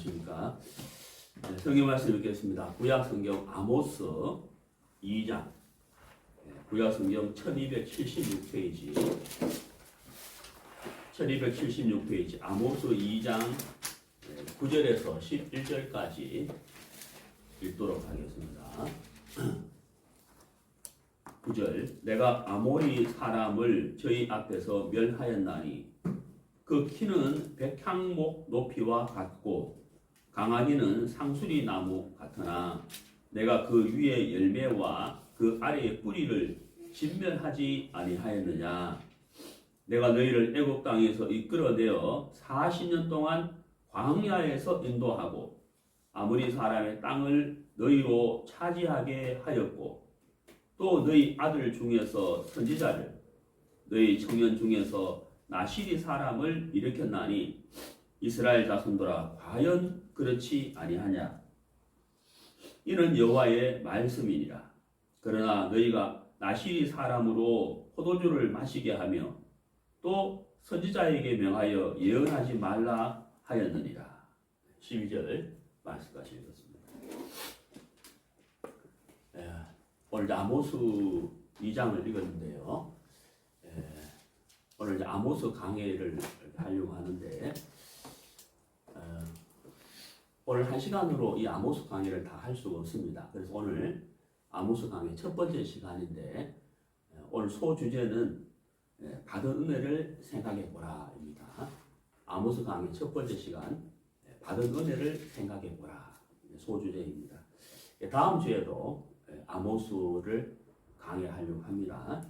안녕하십니까. 성경 말씀 읽겠습니다. 구약 성경 아모스 2장, 구약 성경 1276페이지, 아모스 2장 9절에서 11절까지 읽도록 하겠습니다. 9절, 내가 아모리 사람을 저희 앞에서 멸하였나니 그 키는 백향목 높이와 같고 강하기는 상수리 나무 같으나 내가 그 위에 열매와 그 아래의 뿌리를 진멸하지 아니하였느냐. 내가 너희를 애굽 땅에서 이끌어내어 40년 동안 광야에서 인도하고 아모리 사람의 땅을 너희로 차지하게 하였고 또 너희 아들 중에서 선지자를 너희 청년 중에서 나시리 사람을 일으켰나니 이스라엘 자손들아 과연 그렇지 아니하냐. 이는 여호와의 말씀이니라. 그러나 너희가 나시리 사람으로 포도주를 마시게 하며 또 선지자에게 명하여 예언하지 말라 하였느니라. 12절 말씀까지 읽었습니다. 오늘 아모스 2장을 읽었는데요. 오늘 이제 아모스 강해를 하려고 하는데 오늘 한 시간으로 이 아모스 강해를 다 할 수가 없습니다. 그래서 오늘 아모스 강해 첫 번째 시간인데 오늘 소주제는 받은 은혜를 생각해 보라입니다. 아모스 강해 첫 번째 시간 받은 은혜를 생각해 보라 소주제입니다. 다음 주에도 아모스를 강해하려고 합니다.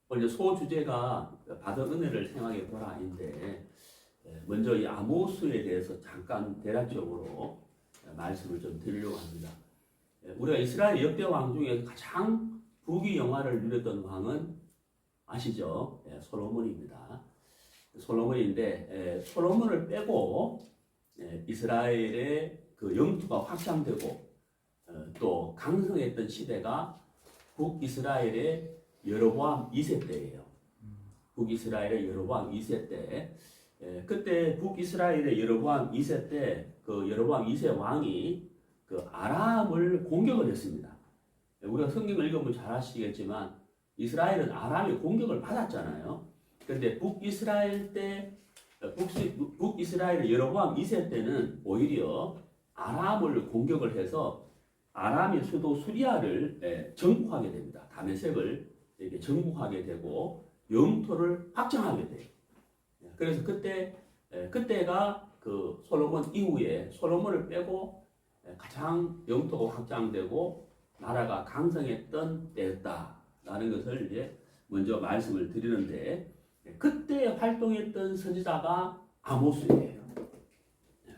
오늘 소주제가 받은 은혜를 생각해 보라인데 먼저 이 아모스에 대해서 잠깐 대략적으로 말씀을 좀 드리려고 합니다. 우리가 이스라엘 역대 왕 중에 가장 부귀 영화를 누렸던 왕은 아시죠? 솔로몬입니다. 솔로몬인데 솔로몬을 빼고 이스라엘의 그 영토가 확장되고 또 강성했던 시대가 북이스라엘의 여로보암 2세 때예요. 북이스라엘의 여로보암 2세 때, 그때 북이스라엘의 여로보암 2세 때 그 여로보암 2세 왕이 그 아람을 공격을 했습니다. 우리가 성경을 읽으면 잘 아시겠지만 이스라엘은 아람의 공격을 받았잖아요. 그런데 북이스라엘의 여로보암 2세 때는 오히려 아람을 공격을 해서 아람의 수도 수리아를 정복하게 됩니다. 다메섹을 이렇게 정복하게 되고 영토를 확장하게 돼요. 그래서 그때가 그 솔로몬 이후에 솔로몬을 빼고 가장 영토가 확장되고 나라가 강성했던 때였다라는 것을 이제 먼저 말씀을 드리는데 그때 활동했던 선지자가 아모스예요.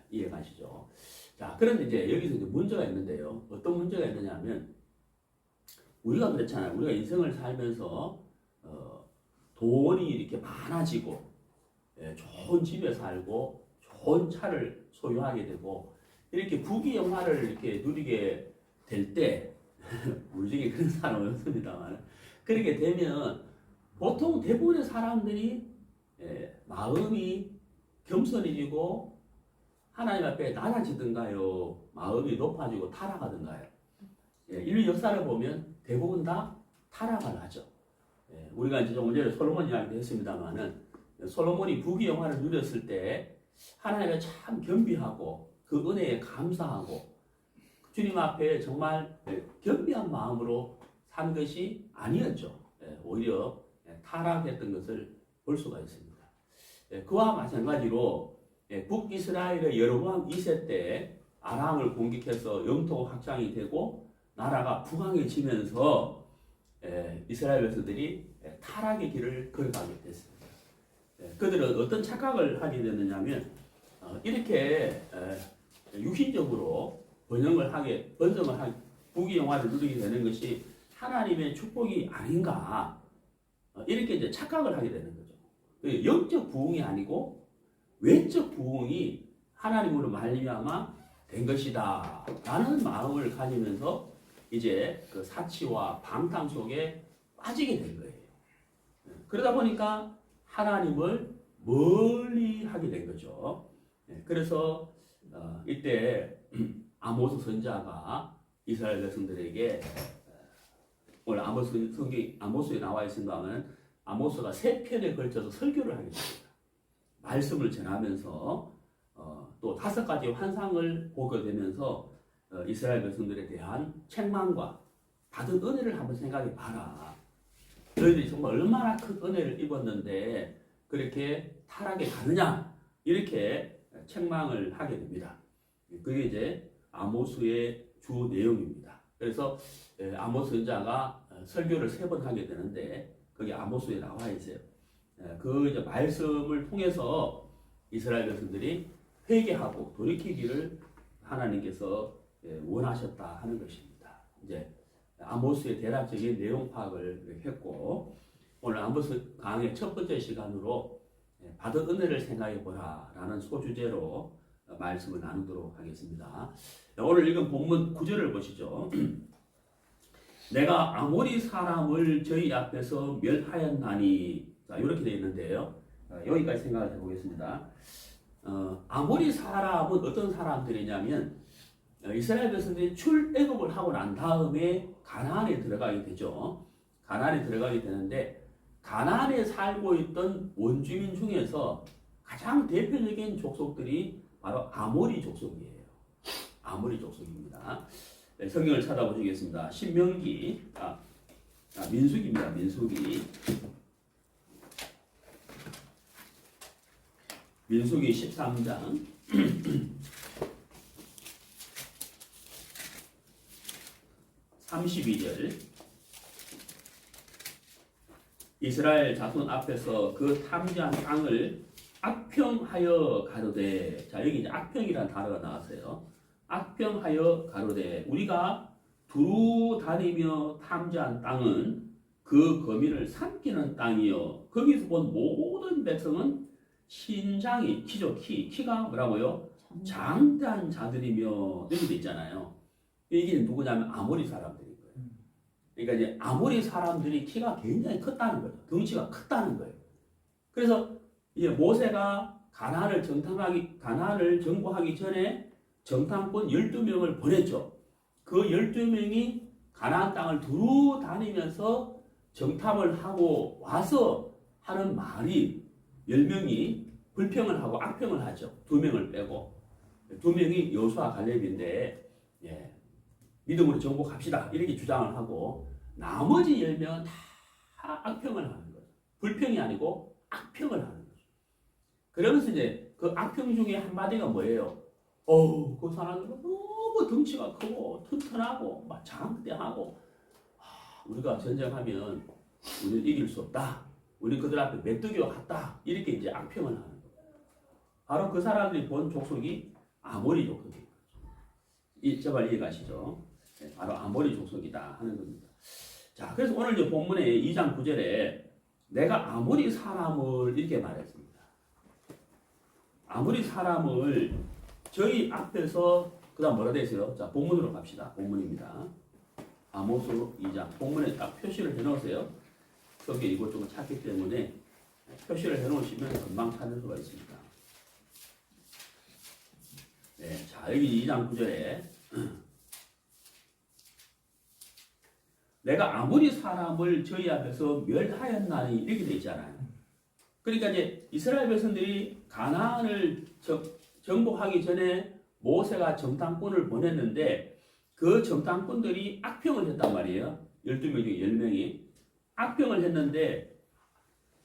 이해가시죠? 자, 그런데 이제 여기서 이제 문제가 있는데요. 어떤 문제가 있느냐면 우리가 그렇잖아요. 우리가 인생을 살면서 돈이 이렇게 많아지고 좋은 집에 살고 좋은 차를 소유하게 되고 이렇게 부귀 영화를 이렇게 누리게 될 때 우리 중에 그런 사람은 없습니다만 그렇게 되면 보통 대부분의 사람들이 마음이 겸손해지고 하나님 앞에 낮아지든가요, 마음이 높아지고 타락하든가요. 인류 역사를 보면 대부분 다 타락을 하죠. 우리가 이제 조금 전에 솔로몬 이야기도 했습니다만은 솔로몬이 부귀 영화를 누렸을 때 하나님에 참 겸비하고 그 은혜에 감사하고 주님 앞에 정말 겸비한 마음으로 산 것이 아니었죠. 오히려 타락했던 것을 볼 수가 있습니다. 그와 마찬가지로 북이스라엘의 여로보암 2세 때 아람을 공격해서 영토 확장이 되고 나라가 부강해지면서 이스라엘 백성들이 타락의 길을 걸어가게 됐습니다. 그들은 어떤 착각을 하게 됐느냐면 이렇게 육신적으로 번성을 하게 부귀 영화를 누리게 되는 것이 하나님의 축복이 아닌가 이렇게 이제 착각을 하게 되는 거죠. 영적 부흥이 아니고 외적 부흥이 하나님으로 말미암아 된 것이다 라는 마음을 가지면서 이제 그 사치와 방탕 속에 빠지게 된 거예요. 그러다 보니까 하나님을 멀리 하게 된 거죠. 그래서 이때 아모스 선지자가 이스라엘 백성들에게 오늘 아모스에 나와 있는 바는 아모스가 3편에 걸쳐서 설교를 하게 됩니다. 말씀을 전하면서 또 5가지 환상을 보게 되면서 이스라엘 백성들에 대한 책망과 받은 은혜를 한번 생각해 봐라. 너희들이 정말 얼마나 큰 은혜를 입었는데 그렇게 타락해 가느냐, 이렇게 책망을 하게 됩니다. 그게 이제 아모스의 주 내용입니다. 그래서 아모스 선지자가 설교를 3번 하게 되는데 거기 아모스에 나와 있어요. 그 이제 말씀을 통해서 이스라엘 백성들이 회개하고 돌이키기를 하나님께서 원하셨다 하는 것입니다. 이제 아모스의 대략적인 내용 파악을 했고, 오늘 아모스 강의 첫 번째 시간으로 받은 은혜를 생각해 보라 라는 소주제로 말씀을 나누도록 하겠습니다. 오늘 읽은 본문 9절을 보시죠. 내가 아모리 사람을 저희 앞에서 멸하였나니, 자, 이렇게 되어 있는데요. 여기까지 생각을 해보겠습니다. 아모리 사람은 어떤 사람들이냐면 이스라엘 백성들이 출애굽을 하고 난 다음에 가나안에 들어가게 되죠. 가나안에 들어가게 되는데 가나안에 살고 있던 원주민 중에서 가장 대표적인 족속들이 바로 아모리 족속이에요. 아모리 족속입니다. 네, 성경을 찾아보시겠습니다. 신명기, 민수기입니다. 민수기 13장 32절. 이스라엘 자손 앞에서 그 탐지한 땅을 악평하여 가로되, 자, 여기 이제 악평이라는 단어가 나왔어요. 악평하여 가로되, 우리가 두루 다니며 탐지한 땅은 그 거민을 삼키는 땅이요, 거기서 본 모든 백성은 신장이, 키가 뭐라고요? 장대한 자들이며, 이렇게 돼 있잖아요. 이게 누구냐면 아모리 사람들인 거예요. 그러니까 이제 아모리 사람들이 키가 굉장히 컸다는 거예요. 덩치가 컸다는 거예요. 그래서 이제 모세가 가나안을 정복하기 전에 정탐꾼 12명을 보냈죠. 그 12명이 가나안 땅을 두루 다니면서 정탐을 하고 와서 하는 말이 10명이 불평을 하고 악평을 하죠. 2명을 빼고. 2명이 여호수아 갈렙인데, 믿음으로 정복합시다, 이렇게 주장을 하고, 나머지 10명은 다 악평을 하는 거예요. 불평이 아니고 악평을 하는 거죠. 그러면서 이제 그 악평 중에 한마디가 뭐예요? 그 사람들은 너무 덩치가 크고 튼튼하고 막 장대하고, 우리가 전쟁하면 우리는 이길 수 없다, 우리 그들 앞에 메뚜기와 같다, 이렇게 이제 악평을 하는 거예요. 바로 그 사람들이 본 족속이 아모리 족속이에요. 제발 이해가시죠? 바로 아모리 족속이다 하는 겁니다. 자, 그래서 오늘 이제 본문의 2장 9절에 내가 아모리 사람을 이렇게 말했습니다. 아모리 사람을 저희 앞에서, 그 다음 뭐라 되어 있어요? 자, 본문으로 갑시다. 본문입니다. 아모스 2장. 본문에 딱 표시를 해놓으세요. 여기 이것저것 찾기 때문에 표시를 해놓으시면 금방 찾을 수가 있습니다. 네, 자, 여기 2장 9절에 내가 아무리 사람을 저희 앞에서 멸하였나니, 이렇게 되어 있잖아요. 그러니까 이제 이스라엘 백성들이 가나안을 정복하기 전에 모세가 정탐꾼을 보냈는데 그 정탐꾼들이 악평을 했단 말이에요. 12명 중에 10명이 악평을 했는데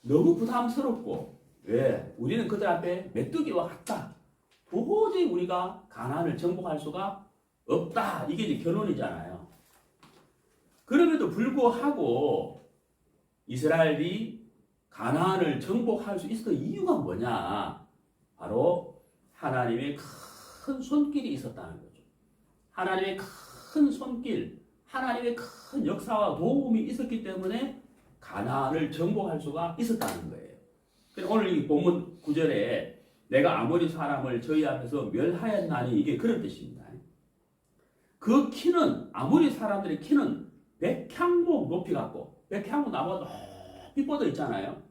너무 부담스럽고, 왜? 우리는 그들 앞에 메뚜기와 같다, 도저히 우리가 가나안을 정복할 수가 없다, 이게 이제 결론이잖아요. 그럼에도 불구하고 이스라엘이 가나안을 정복할 수 있었던 이유가 뭐냐? 바로 하나님의 큰 손길이 있었다는 거죠. 하나님의 큰 손길, 하나님의 큰 역사와 도움이 있었기 때문에 가나안을 정복할 수가 있었다는 거예요. 오늘 이 본문 9절에 내가 아모리 사람을 저희 앞에서 멸하였나니, 이게 그런 뜻입니다. 그 키는, 아모리 사람들의 키는 백향목 높이 갖고, 백향목 나무가 높이 뻗어 있잖아요.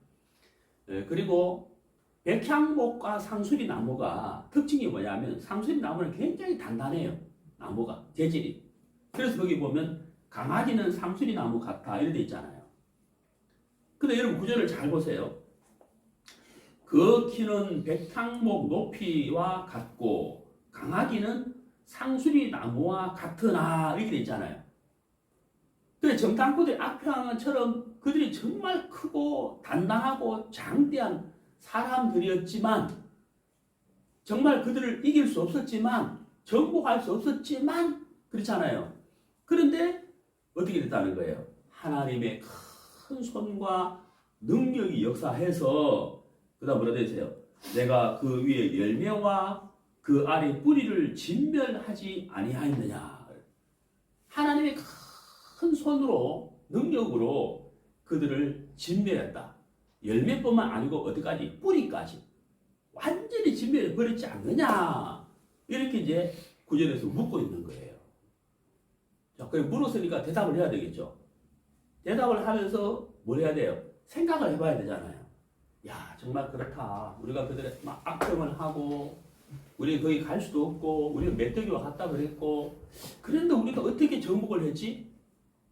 그리고 백향목과 상수리 나무가 특징이 뭐냐면 상수리 나무는 굉장히 단단해요. 나무가 재질이. 그래서 거기 보면 강아지는 상수리 나무 같아 이렇게 돼 있잖아요. 근데 여러분 구절을 잘 보세요. 그 키는 백향목 높이와 같고 강아지는 상수리 나무와 같으나 이렇게 돼 있잖아요. 근데 정탐꾼들이 악평처럼 그들이 정말 크고 단단하고 장대한 사람들이었지만 정말 그들을 이길 수 없었지만 정복할 수 없었지만 그렇잖아요. 그런데 어떻게 됐다는 거예요? 하나님의 큰 손과 능력이 역사해서 그다음 뭐라 되세요? 내가 그 위에 열매와 그 아래 뿌리를 진멸하지 아니하였느냐. 하나님의 큰 손으로 능력으로 그들을 진멸했다. 열매뿐만 아니고 어디까지? 뿌리까지 완전히 진멸해 버렸지 않느냐. 이렇게 이제 구절에서 묻고 있는 거예요. 자, 그래 물었으니까 대답을 해야 되겠죠. 대답을 하면서 뭘 해야 돼요? 생각을 해봐야 되잖아요. 야, 정말 그렇다. 우리가 그들의 막 악평을 하고 우리 거기 갈 수도 없고 우리가 메뚜기와 같다 그랬고 그런데 우리가 어떻게 정복을 했지?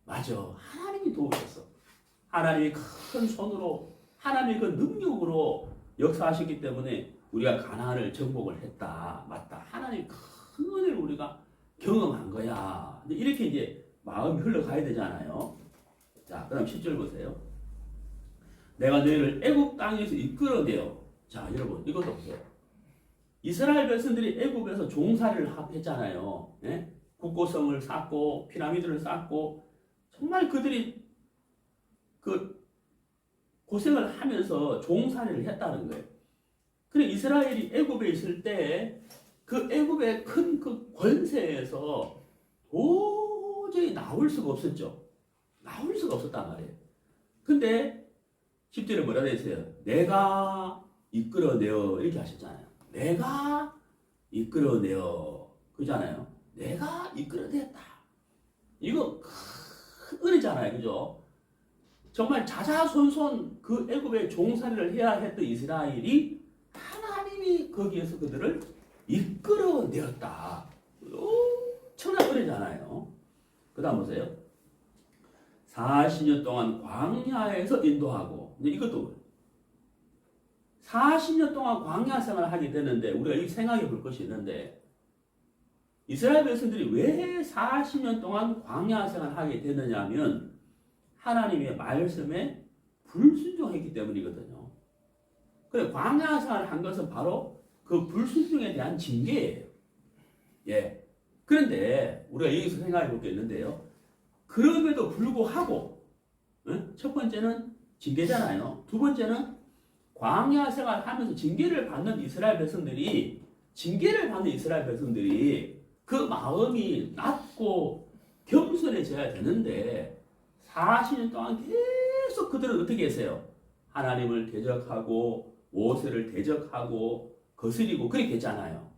맞아. 하나님이 도우셨어. 하나님이 큰 손으로 하나님의 그 능력으로 역사하셨기 때문에 우리가 가나안을 정복을 했다. 맞다. 하나님의 큰 은혜를 우리가 경험한 거야. 이렇게 이제 마음이 흘러가야 되잖아요. 자, 그다음 10절 보세요. 내가 너희를 애굽 땅에서 이끌어내어. 자, 여러분 이것도 보세요. 이스라엘 백성들이 애굽에서 종살이를 했잖아요. 예? 국고성을 쌓고 피라미드를 쌓고 정말 그들이 그 고생을 하면서 종살이를 했다는 거예요. 그래 이스라엘이 애굽에 있을 때 그 애굽의 큰 그 권세에서 도저히 나올 수가 없었죠. 나올 수가 없었단 말이에요. 근데 10절에 뭐라 되어 있어요? 내가 이끌어내어 이렇게 하셨잖아요. 내가 이끌어내어 그잖아요. 내가 이끌어냈다. 이거 큰 은혜잖아요. 그죠? 정말 자자손손 그 애굽의 종살이를 해야 했던 이스라엘이 하나님이 거기에서 그들을 이끌어내었다. 엄청난 은혜잖아요. 그 다음 보세요. 40년 동안 광야에서 인도하고 이것도 40년 동안 광야 생활을 하게 되는데 우리가 여기 생각해 볼 것이 있는데 이스라엘 백성들이 왜 40년 동안 광야 생활을 하게 되느냐 하면 하나님의 말씀에 불순종했기 때문이거든요. 그래 광야 생활을 한 것은 바로 그 불순종에 대한 징계예요. 예. 그런데 우리가 여기서 생각해 볼 게 있는데요. 그럼에도 불구하고 첫 번째는 징계잖아요. 두 번째는 광야 생활을 하면서 징계를 받는 이스라엘 백성들이 그 마음이 낮고 겸손해져야 되는데 40년 동안 계속 그들은 어떻게 했어요? 하나님을 대적하고 모세를 대적하고 거스리고 그렇게 했잖아요.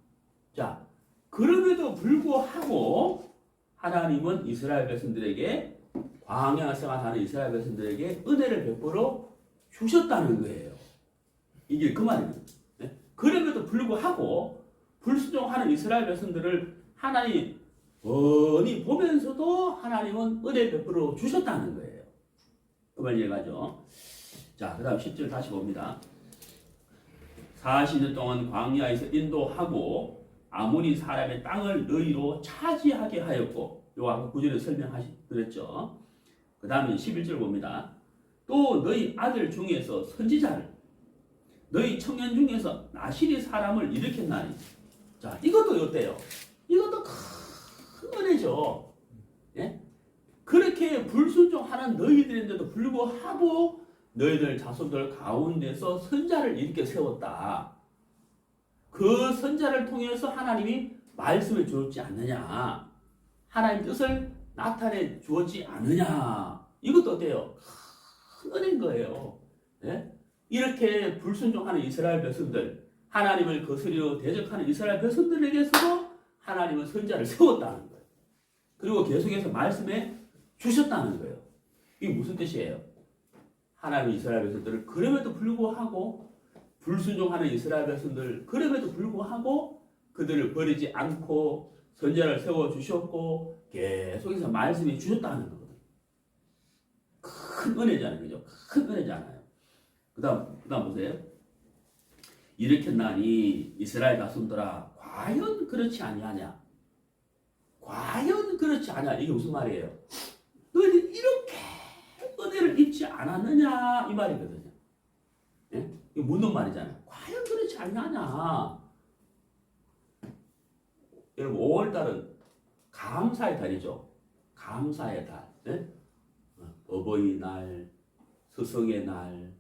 자, 그럼에도 불구하고 하나님은 이스라엘 백성들에게 광야 생활하는 이스라엘 백성들에게 은혜를 베풀어 주셨다는 거예요. 이게 그 말입니다. 네? 그럼에도 불구하고 불순종하는 이스라엘 백성들을 하나님 뻔히 보면서도 하나님은 은혜 베풀어 주셨다는 거예요. 그 말 이해가죠? 자, 그 다음 10절 다시 봅니다. 40년 동안 광야에서 인도하고 아모리 사람의 땅을 너희로 차지하게 하였고 요 아까 구절에 설명하셨죠. 그 다음에 11절 봅니다. 또 너희 아들 중에서 선지자를 너희 청년 중에서 나시리 사람을 일으켰나니. 자, 이것도 어때요? 이것도 큰 은혜죠. 예? 그렇게 불순종하는 너희들인데도 불구하고 너희들 자손들 가운데서 선자를 이렇게 세웠다. 그 선자를 통해서 하나님이 말씀을 주었지 않느냐. 하나님 뜻을 나타내 주었지 않느냐. 이것도 어때요? 큰 은혜인 거예요. 예? 이렇게 불순종하는 이스라엘 백성들, 하나님을 거스려 대적하는 이스라엘 백성들에게서도 하나님은 선자를 세웠다는 거예요. 그리고 계속해서 말씀에 주셨다는 거예요. 이게 무슨 뜻이에요? 하나님 이스라엘 백성들을 그럼에도 불구하고 불순종하는 이스라엘 백성들 그럼에도 불구하고 그들을 버리지 않고 선지자를 세워 주셨고 계속해서 말씀이 주셨다는 거거든요. 큰 은혜잖아요, 그죠? 큰 은혜잖아요. 그다음 보세요. 일으켰나니 이스라엘 자손들아 과연 그렇지 아니하냐? 과연 그렇지 않냐? 이게 무슨 말이에요? 너희들 이렇게 은혜를 입지 않았느냐 이 말이거든요. 예? 이거 묻는 말이잖아요. 과연 그렇지 않냐냐? 여러분 5월달은 감사의 달이죠. 감사의 달. 예? 어버이날, 스승의 날,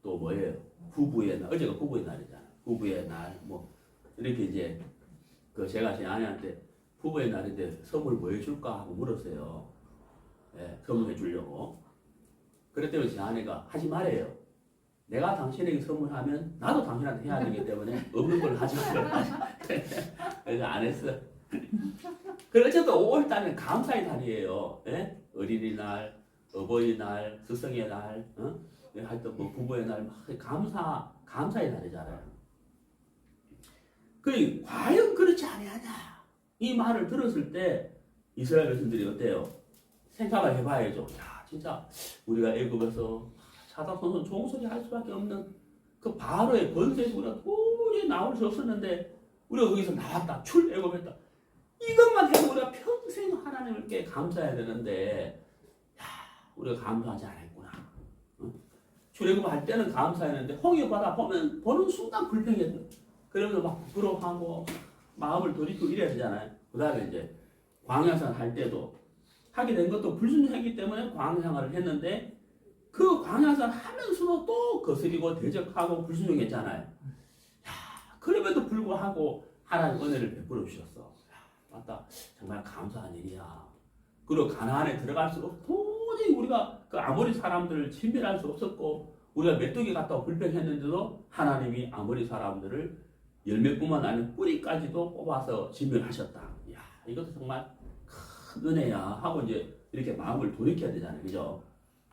또 뭐예요? 부부의 날. 어제가 부부의 날이잖아요. 부부의 날, 뭐 이렇게 이제 그 제가 제 아내한테 부부의 날인데 선물 뭐 해줄까 하고 물었어요. 예, 선물해 주려고. 그랬더니 제 아내가 하지 말아요. 내가 당신에게 선물하면 나도 당신한테 해야 되기 때문에 없는 걸 하지 말아요. 그래서 안 했어. 그리고 어쨌든 5월달은 감사의 달이에요. 예? 어린이날, 어버이날, 스승의 날, 하여튼 뭐 부부의 날, 막 감사의 달이잖아요. 그 과연 그렇지 아니하냐 이 말을 들었을 때 이스라엘 백성들이 어때요? 생각을 해봐야죠. 야 진짜 우리가 애굽에서 사사손손 좋은 소리 할 수밖에 없는 그 바로의 권세에서 우리가 도저히 나올 수 없었는데 우리가 거기서 나왔다 출애굽했다 이것만 해도 우리가 평생 하나님께 감사해야 되는데 야 우리가 감사하지 않았구나. 출애굽할 때는 감사했는데 홍해 바다 보는 순간 불평했다. 그러면서 막 부끄러워하고 마음을 돌이키고 이래야 되잖아요. 그 다음에 이제 광야생활 할 때도 하게 된 것도 불순종했기 때문에 광야생활을 했는데 그 광야생활 하면서도 또 거스리고 대적하고 불순종했잖아요. 야, 그럼에도 불구하고 하나님 은혜를 베풀어 주셨어. 야, 맞다. 정말 감사한 일이야. 그리고 가나안에 들어갈수록 도저히 우리가 그 아모리 사람들을 친밀할 수 없었고 우리가 메뚜기 같다고 불평했는데도 하나님이 아모리 사람들을 열매뿐만 아니라 뿌리까지도 뽑아서 진멸하셨다. 이야, 이것도 정말 큰 은혜야 하고 이제 이렇게 마음을 돌이켜야 되잖아요. 그죠?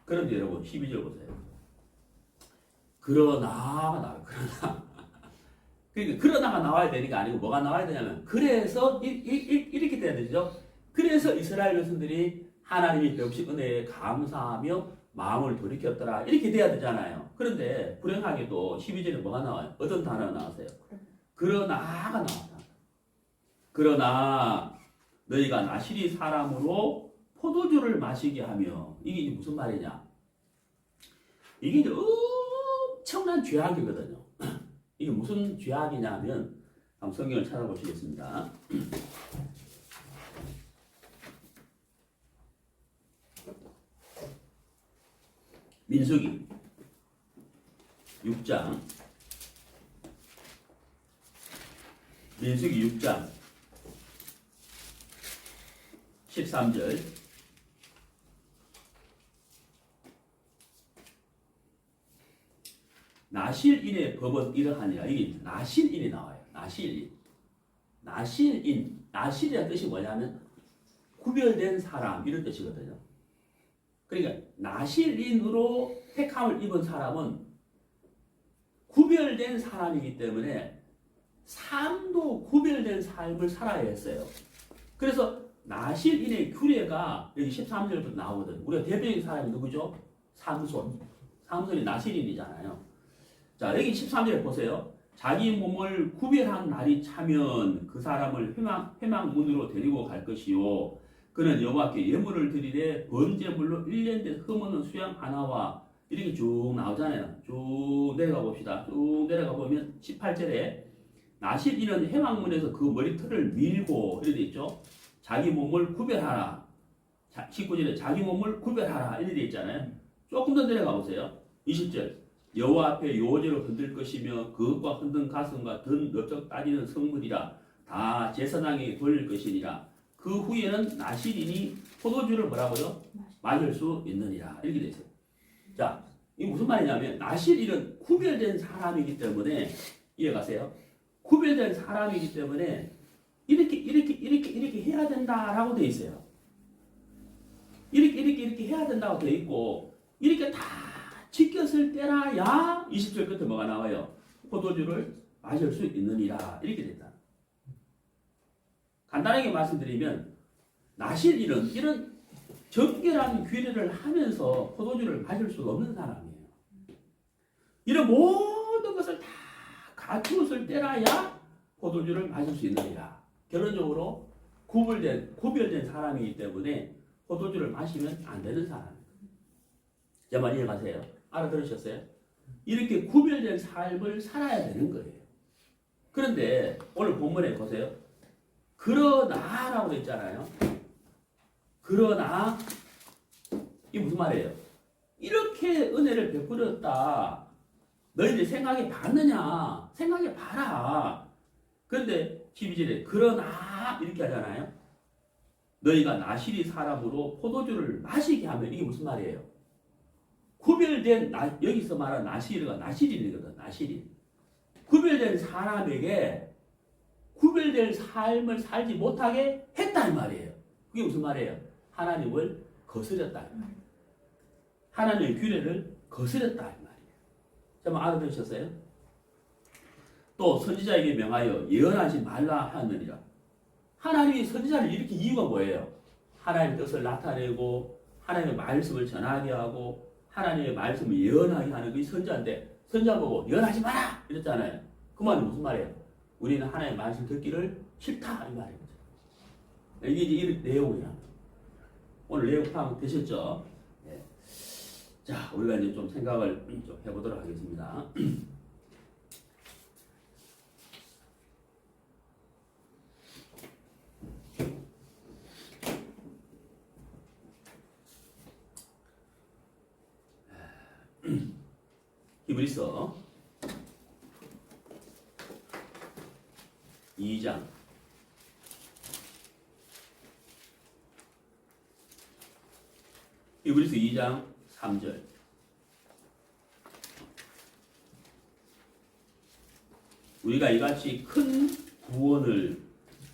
그런데 여러분 12절 보세요. 그러나 그러나가 나와야 되니까 아니고 뭐가 나와야 되냐면 그래서 이렇게 돼야 되죠. 그래서 이스라엘 백성들이 하나님이 베푸신 은혜에 감사하며 마음을 돌이켰더라 이렇게 돼야 되잖아요. 그런데 불행하게도 12절에 뭐가 나와요? 어떤 단어가 나왔어요? 그러나가 나왔다. 그러나 너희가 나시리 사람으로 포도주를 마시게 하며 이게 무슨 말이냐? 이게 이제 엄청난 죄악이거든요. 이게 무슨 죄악이냐면 한번 성경을 찾아보시겠습니다. 민수기 6장 민수기 6장 13절 나실인의 법은 이러하니라. 이게 나실인이 나와요. 나실인. 나실이라는 뜻이 뭐냐면 구별된 사람 이런 뜻이거든요. 그러니까 나실인으로 택함을 입은 사람은 구별된 사람이기 때문에 삶도 구별된 삶을 살아야 했어요. 그래서 나실인의 규례가 여기 13절부터 나오거든요. 우리가 대표적인 사람이 누구죠? 삼손이 나실인이잖아요. 자, 여기 13절에 보세요. 자기 몸을 구별한 날이 차면 그 사람을 회막문으로 데리고 갈 것이요. 그는 여호와께 예물을 드리되 번제물로 1년 된 흠없는 수양 하나와 이렇게 쭉 나오잖아요. 쭉 내려가 봅시다. 쭉 내려가 보면 18절에 나실인은 회막문에서 그 머리털을 밀고 이렇게 있죠. 자기 몸을 구별하라. 19절에 자기 몸을 구별하라 이렇게 있잖아요. 조금 더 내려가 보세요. 20절 여호와 앞에 요제로 흔들 것이며 그것과 흔든 가슴과 든 넓적 따지는 성물이라 다 제사장에게 돌릴 것이니라. 그 후에는 나실인이 포도주를 뭐라고요? 마실 수 있느니라. 이렇게 되어 있어요. 자, 이게 무슨 말이냐면 나실인은 구별된 사람이기 때문에 이해가세요? 구별된 사람이기 때문에 이렇게 해야 된다라고 되어 있어요. 이렇게 해야 된다고 되어 있고 이렇게 다 지켰을 때라야 20절 끝에 뭐가 나와요? 포도주를 마실 수 있느니라. 이렇게 됐다. 간단하게 말씀드리면 나실 이런 정결한 규례를 하면서 포도주를 마실 수가 없는 사람이에요. 이런 모든 것을 다 갖추었을 때라야 포도주를 마실 수 있느니라. 결론적으로 구별된 사람이기 때문에 포도주를 마시면 안 되는 사람이에요. 제 말 이해가세요? 알아들으셨어요? 이렇게 구별된 삶을 살아야 되는 거예요. 그런데 오늘 본문에 보세요. 그러나라고 했잖아요. 그러나 이게 무슨 말이에요? 이렇게 은혜를 베풀었다. 너희들 생각해 봤느냐? 생각해 봐라. 그런데 12절에 그러나 이렇게 하잖아요. 너희가 나실이 사람으로 포도주를 마시게 하면 이게 무슨 말이에요? 구별된 여기서 말하는 나실인이거든. 나실인. 구별된 사람에게 구별된 삶을 살지 못하게 했다 이 말이에요. 그게 무슨 말이에요? 하나님을 거스렸다 이 말이에요. 하나님의 규례를 거스렸다 이 말이에요. 잠깐 알아들으셨어요? 또 선지자에게 명하여 예언하지 말라 하느니라. 하나님이 선지자를 일으킨 이유가 뭐예요? 하나님의 뜻을 나타내고 하나님의 말씀을 전하게 하고 하나님의 말씀을 예언하게 하는 그 선지자인데 선지자 보고 예언하지 마라 이랬잖아요. 그 말은 무슨 말이에요? 우리는 하나님의 말씀 듣기를 싫다 이 말이에요. 이게 이제 이 내용이야. 오늘 내용 파악 되셨죠? 네. 자, 우리가 이제 좀 생각을 좀 해보도록 하겠습니다. 히브리서 2장 히브리서 2장 3절 우리가 이같이 큰 구원을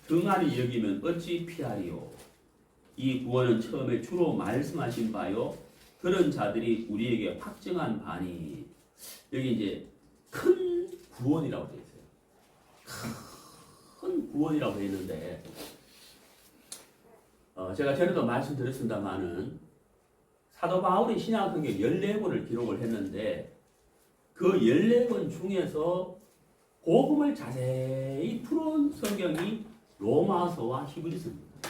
등한히 여기면 어찌 피하리요. 이 구원은 처음에 주로 말씀하신 바요 그런 자들이 우리에게 확증한 바니. 여기 이제 큰 구원이라고 되어 있어요. 큰 구원이라고 되어 있는데 제가 전에도 말씀드렸습니다마는 사도 바울이 신약성경 14권을 기록을 했는데 그 14권 중에서 복음을 자세히 풀은 성경이 로마서와 히브리서입니다.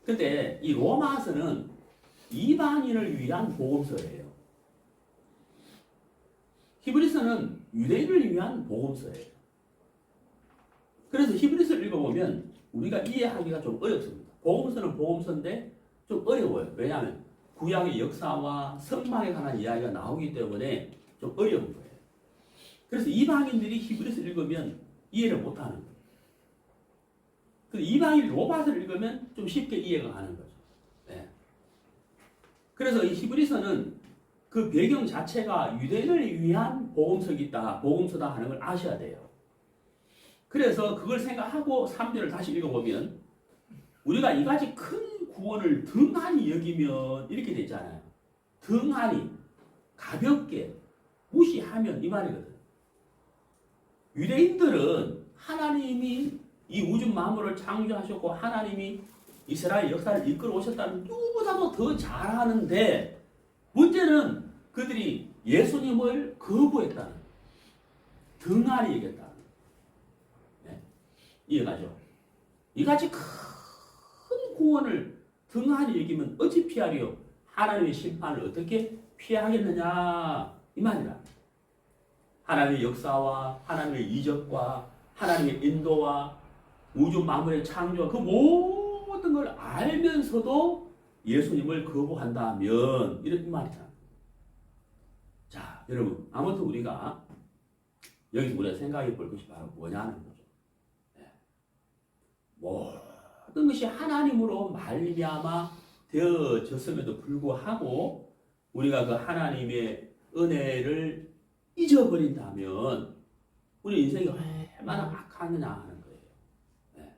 근데 이 로마서는 이방인을 위한 복음서예요. 히브리서는 유대인을 위한 복음서예요. 그래서 히브리서를 읽어보면 우리가 이해하기가 좀 어렵습니다. 복음서는 복음서인데 좀 어려워요. 왜냐하면 구약의 역사와 성막에 관한 이야기가 나오기 때문에 좀 어려운 거예요. 그래서 이방인들이 히브리서를 읽으면 이해를 못하는 거예요. 그래서 이방인 로마서를 읽으면 좀 쉽게 이해가 가는 거죠. 네. 그래서 이 히브리서는 그 배경 자체가 유대인을 위한 복음서다 하는 걸 아셔야 돼요. 그래서 그걸 생각하고 3절을 다시 읽어보면 우리가 이같이 큰 구원을 등한히 여기면 이렇게 되잖아요. 등한히 가볍게 무시하면 이 말이거든. 유대인들은 하나님이 이 우주 만물을 창조하셨고 하나님이 이스라엘 역사를 이끌어 오셨다는 누구보다도 더 잘하는데 문제는 그들이 예수님을 거부했다는 등한히 여겼다는 네? 이해가죠? 이같이 큰 구원을 등한히 여기면 어찌 피하리요? 하나님의 심판을 어떻게 피하겠느냐 이 말이라. 하나님의 역사와 하나님의 이적과 하나님의 인도와 우주 만물의 창조와 그 모든 걸 알면서도 예수님을 거부한다면 이런 말이다. 자, 여러분 아무튼 우리가 여기서 우리가 생각해 볼 것이 바로 뭐냐는 거죠. 네. 모든 것이 하나님으로 말미암아 되어졌음에도 불구하고 우리가 그 하나님의 은혜를 잊어버린다면 우리 인생이 얼마나 악하느냐 하는 거예요. 네.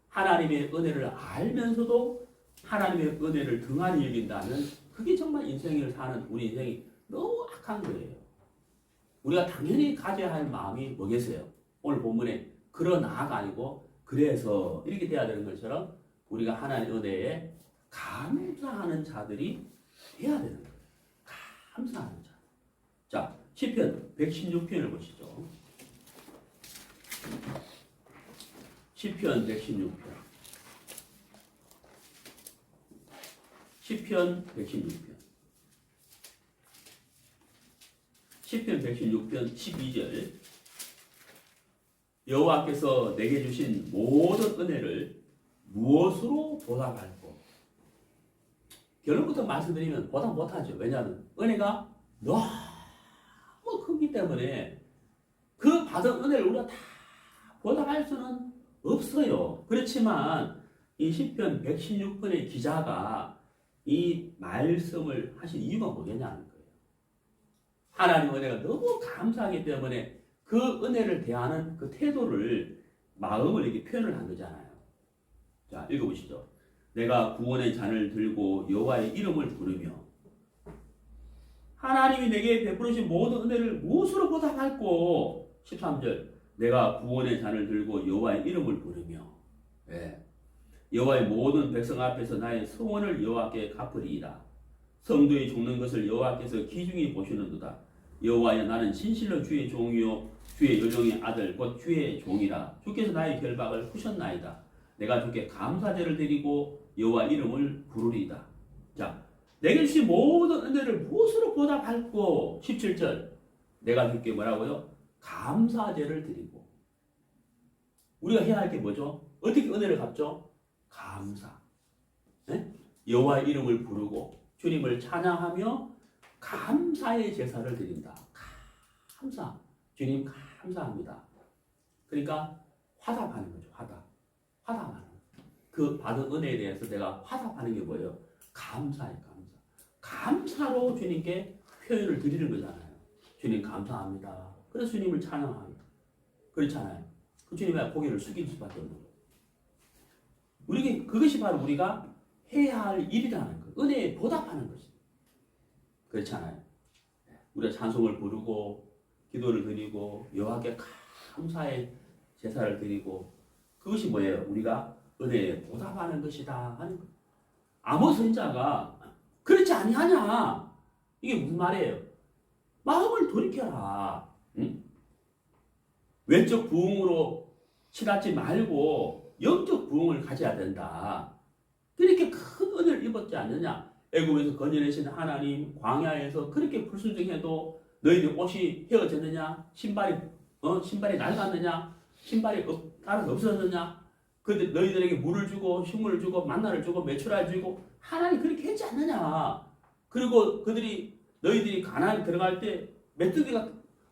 하나님의 은혜를 알면서도 하나님의 은혜를 등한히 여긴다면 그게 정말 인생을 사는 우리 인생이 너무 악한 거예요. 우리가 당연히 가져야 할 마음이 뭐겠어요? 오늘 본문에 그러나가 아니고 그래서 이렇게 돼야 되는 것처럼 우리가 하나님의 은혜에 감사하는 자들이 돼야 되는 거예요. 감사하는 자. 자, 시편 116편을 보시죠. 시편 116편. 시편 116편. 시편 116편 12절. 여호와께서 내게 주신 모든 은혜를 무엇으로 보답할꼬? 결론부터 말씀드리면 보답 못하죠. 왜냐하면 은혜가 너무 크기 때문에 그 받은 은혜를 우리가 다 보답할 수는 없어요. 그렇지만 이 시편 116편의 기자가 이 말씀을 하신 이유가 뭐겠냐는 거예요. 하나님 은혜가 너무 감사하기 때문에 그 은혜를 대하는 그 태도를 마음을 이렇게 표현을 한 거잖아요. 자, 읽어보시죠. 내가 구원의 잔을 들고 여호와의 이름을 부르며 하나님이 내게 베푸르신 모든 은혜를 무엇으로 보답할꼬? 13절 내가 구원의 잔을 들고 여호와의 이름을 부르며 여호와의 모든 백성 앞에서 나의 소원을 여호와께 갚으리이다. 성도의 죽는 것을 여호와께서 기중히 보시는도다. 여호와여 나는 진실로 주의 종이요 주의 요정의 아들 곧 주의 종이라. 주께서 나의 결박을 푸셨나이다. 내가 주께 감사제를 드리고 여호와 이름을 부르리이다. 자, 내게 주신 모든 은혜를 무엇으로 보답할꼬? 17절 내가 주께 뭐라고요? 감사제를 드리고. 우리가 해야 할 게 뭐죠? 어떻게 은혜를 갚죠? 감사. 여호와의 이름을 부르고 주님을 찬양하며 감사의 제사를 드린다. 감사. 주님 감사합니다. 그러니까 화답하는 거죠. 화답하는 거. 그 받은 은혜에 대해서 내가 화답하는 게 뭐예요? 감사예요. 감사로 주님께 표현을 드리는 거잖아요. 주님 감사합니다. 그래서 주님을 찬양합니다. 그렇잖아요. 그 주님의 고개를 숙일 수밖에 없는 거예요. 우리에게 그것이 바로 우리가 해야 할 일이라는 거예요. 은혜에 보답하는 것입니다. 그렇잖아요. 우리가 찬송을 부르고 기도를 드리고 여호와께 감사의 제사를 드리고 그것이 뭐예요? 우리가 은혜에 보답하는 것이다 하는 거예요. 아모스 선지자가 그렇지 아니하냐? 이게 무슨 말이에요? 마음을 돌이켜라. 응? 외적 부흥으로 치닫지 말고 영적 부흥을 가져야 된다. 그렇게 큰 은혜를 입었지 않느냐? 애굽에서 건져내신 하나님, 광야에서 그렇게 불순종해도 너희들 옷이 헤어졌느냐? 신발이 낡았느냐? 신발이 따로 없어졌느냐? 그런데 너희들에게 물을 주고 식물을 주고 만나를 주고 메추라를 주고 하나님 그렇게 했지 않느냐? 그리고 그들이 너희들이 가나안에 들어갈 때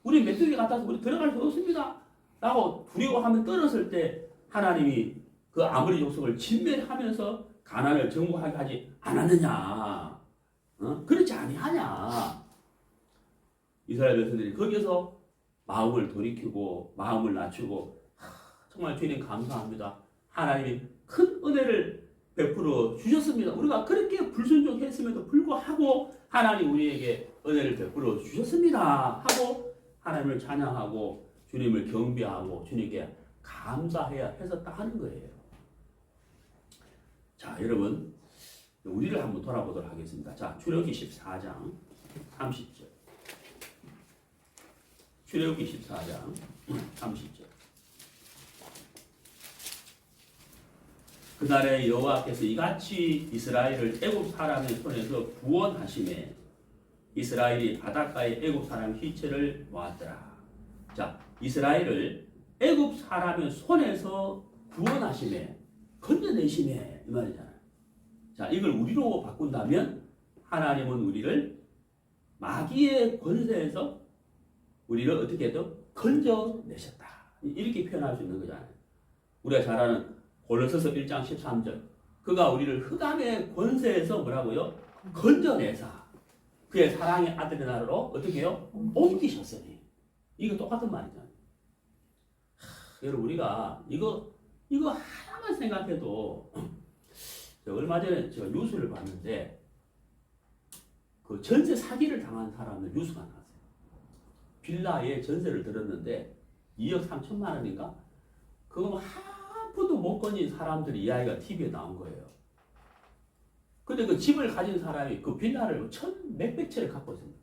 우리 메뚜기 같아서 우리 들어갈 수 없습니다. 라고 두려워하면 떨었을 때 하나님이 그 아모리 족속을 진멸하면서 가나안을 정복하게 하지 않았느냐? 그렇지 아니하냐? 이스라엘 백성들이 거기서 마음을 돌이키고 마음을 낮추고 정말 주님 감사합니다. 하나님이 큰 은혜를 베풀어 주셨습니다. 우리가 그렇게 불순종했음에도 불구하고 하나님 우리에게 은혜를 베풀어 주셨습니다. 하고 하나님을 찬양하고 주님을 경배하고 주님께 감사해야 했었다 하는 거예요. 자, 여러분 우리를 한번 돌아보도록 하겠습니다. 자, 출애굽기 14장 30절. 출애굽기 14장 30절. 그날에 여호와께서 이같이 이스라엘을 애굽 사람의 손에서 구원하시매 이스라엘이 바닷가에 애굽 사람 시체를 모았더라. 자, 이스라엘을 애굽 사람의 손에서 구원하시매 건져내시매 이 말이잖아요. 자, 이걸 우리로 바꾼다면 하나님은 우리를 마귀의 권세에서 우리를 어떻게 해도 건져내셨다. 이렇게 표현할 수 있는 거잖아요. 우리가 잘 아는 골로새서 1장 13절. 그가 우리를 흑암의 권세에서 뭐라고요? 건져내사 그의 사랑의 아들의 나라로 어떻게 해요? 옮기셨으니. 이거 똑같은 말이잖아요. 여러분 우리가 이거 하나만 생각해도 얼마 전에 제가 뉴스를 봤는데 그 전세 사기를 당한 사람들 뉴스가 나왔어요. 빌라에 전세를 들었는데 2억 3천만 원인가? 그거 한 푼도 못 건진 사람들이 이야기가 TV에 나온 거예요. 근데 그 집을 가진 사람이 그 빌라를 천 몇백 채를 갖고 있습니다.